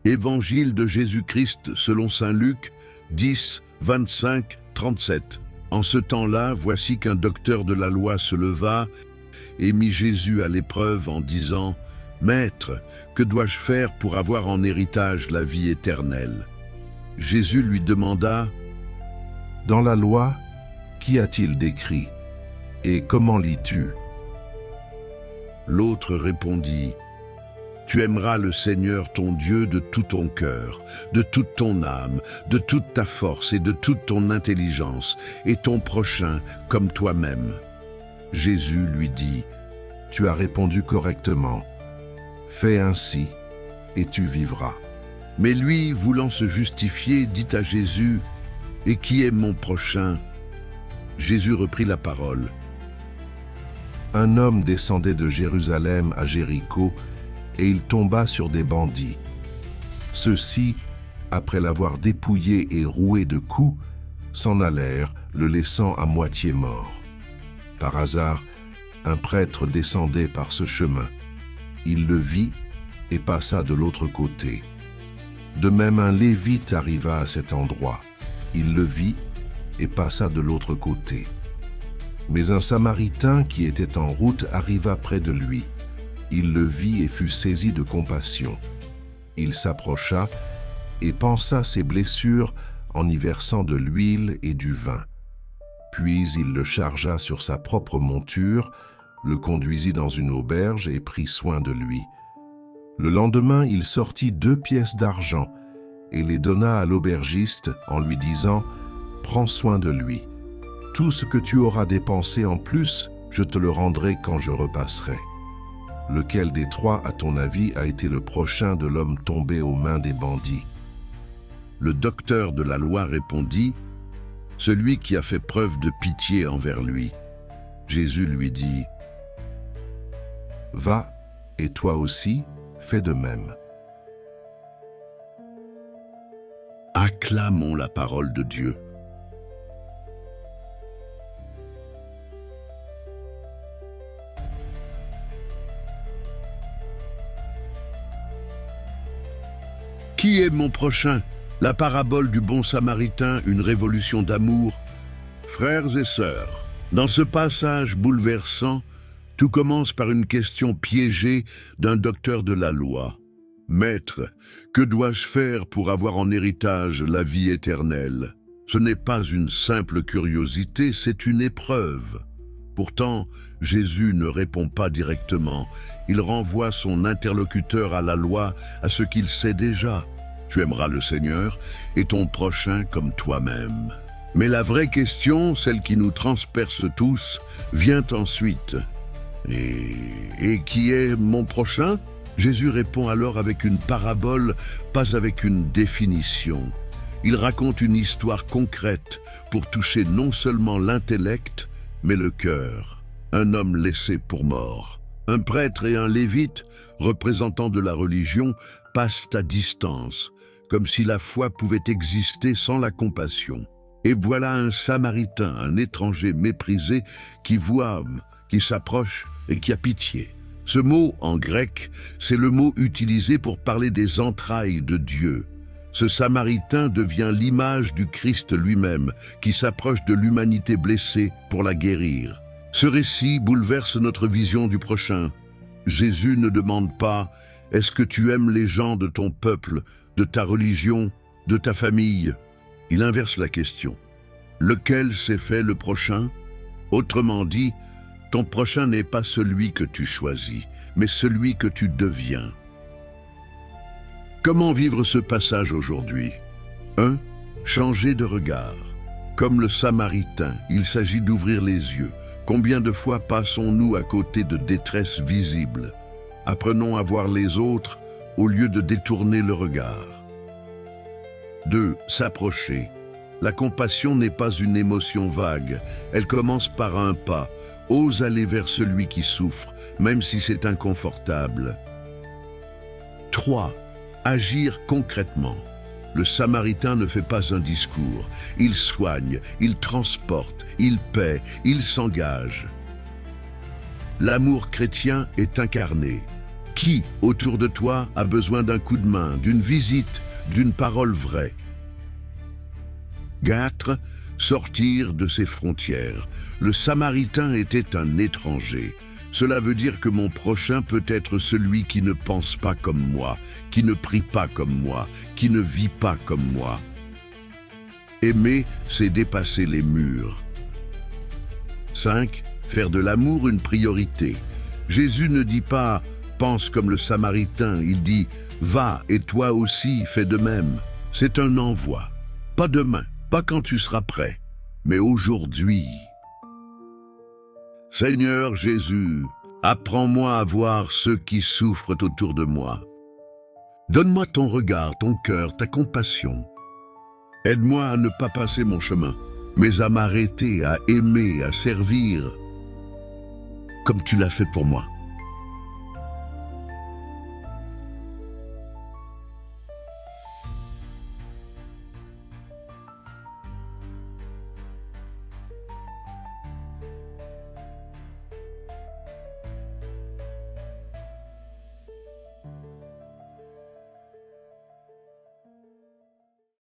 Évangile de Jésus-Christ selon saint Luc 10, 25, 37. En ce temps-là, voici qu'un docteur de la loi se leva et mit Jésus à l'épreuve en disant « Maître, que dois-je faire pour avoir en héritage la vie éternelle ?» Jésus lui demanda « Dans la loi, qui a-t-il décrit? Et comment lis-tu » L'autre répondit « Tu aimeras le Seigneur ton Dieu de tout ton cœur, de toute ton âme, de toute ta force et de toute ton intelligence, et ton prochain comme toi-même. » Jésus lui dit « Tu as répondu correctement. Fais ainsi, et tu vivras. » Mais lui, voulant se justifier, dit à Jésus « Et qui est mon prochain ?» Jésus reprit la parole. Un homme descendait de Jérusalem à Jéricho, et il tomba sur des bandits. Ceux-ci, après l'avoir dépouillé et roué de coups, s'en allèrent, le laissant à moitié mort. Par hasard, un prêtre descendait par ce chemin. Il le vit et passa de l'autre côté. De même, un Lévite arriva à cet endroit. Il le vit et passa de l'autre côté. Mais un Samaritain qui était en route arriva près de lui. Il le vit et fut saisi de compassion. Il s'approcha et pansa ses blessures en y versant de l'huile et du vin. Puis il le chargea sur sa propre monture, le conduisit dans une auberge et prit soin de lui. Le lendemain, il sortit 2 pièces d'argent et les donna à l'aubergiste en lui disant « Prends soin de lui. Tout ce que tu auras dépensé en plus, je te le rendrai quand je repasserai. » Lequel des 3, à ton avis, a été le prochain de l'homme tombé aux mains des bandits? Le docteur de la loi répondit « Celui qui a fait preuve de pitié envers lui. » Jésus lui dit « Va, et toi aussi, fais de même. » Acclamons la parole de Dieu. Qui est mon prochain? La parabole du bon Samaritain, une révolution d'amour. Frères et sœurs, dans ce passage bouleversant, tout commence par une question piégée d'un docteur de la loi. « Maître, que dois-je faire pour avoir en héritage la vie éternelle ?» Ce n'est pas une simple curiosité, c'est une épreuve. Pourtant, Jésus ne répond pas directement. Il renvoie son interlocuteur à la loi, à ce qu'il sait déjà. Tu aimeras le Seigneur et ton prochain comme toi-même. Mais la vraie question, celle qui nous transperce tous, vient ensuite. Et qui est mon prochain? Jésus répond alors avec une parabole, pas avec une définition. Il raconte une histoire concrète pour toucher non seulement l'intellect, mais le cœur. Un homme laissé pour mort. Un prêtre et un lévite, représentants de la religion, passent à distance, comme si la foi pouvait exister sans la compassion. Et voilà un Samaritain, un étranger méprisé, qui voit, qui s'approche et qui a pitié. Ce mot, en grec, c'est le mot utilisé pour parler des entrailles de Dieu. Ce Samaritain devient l'image du Christ lui-même, qui s'approche de l'humanité blessée pour la guérir. Ce récit bouleverse notre vision du prochain. Jésus ne demande pas « Est-ce que tu aimes les gens de ton peuple, de ta religion, de ta famille ?» Il inverse la question. Lequel s'est fait le prochain? Autrement dit, ton prochain n'est pas celui que tu choisis, mais celui que tu deviens. Comment vivre ce passage aujourd'hui? 1. Changer de regard. Comme le Samaritain, il s'agit d'ouvrir les yeux. Combien de fois passons-nous à côté de détresse visible? Apprenons à voir les autres au lieu de détourner le regard. 2. S'approcher. La compassion n'est pas une émotion vague. Elle commence par un pas. Ose aller vers celui qui souffre, même si c'est inconfortable. 3. Agir concrètement. Le Samaritain ne fait pas un discours. Il soigne, il transporte, il paie, il s'engage. L'amour chrétien est incarné. Qui, autour de toi, a besoin d'un coup de main, d'une visite, d'une parole vraie? 4. Sortir de ses frontières. Le Samaritain était un étranger. Cela veut dire que mon prochain peut être celui qui ne pense pas comme moi, qui ne prie pas comme moi, qui ne vit pas comme moi. Aimer, c'est dépasser les murs. 5. Faire de l'amour une priorité. Jésus ne dit pas « pense comme le Samaritain », il dit « va et toi aussi fais de même ». C'est un envoi. Pas demain, pas quand tu seras prêt, mais aujourd'hui. Seigneur Jésus, apprends-moi à voir ceux qui souffrent autour de moi. Donne-moi ton regard, ton cœur, ta compassion. Aide-moi à ne pas passer mon chemin, mais à m'arrêter, à aimer, à servir, comme tu l'as fait pour moi.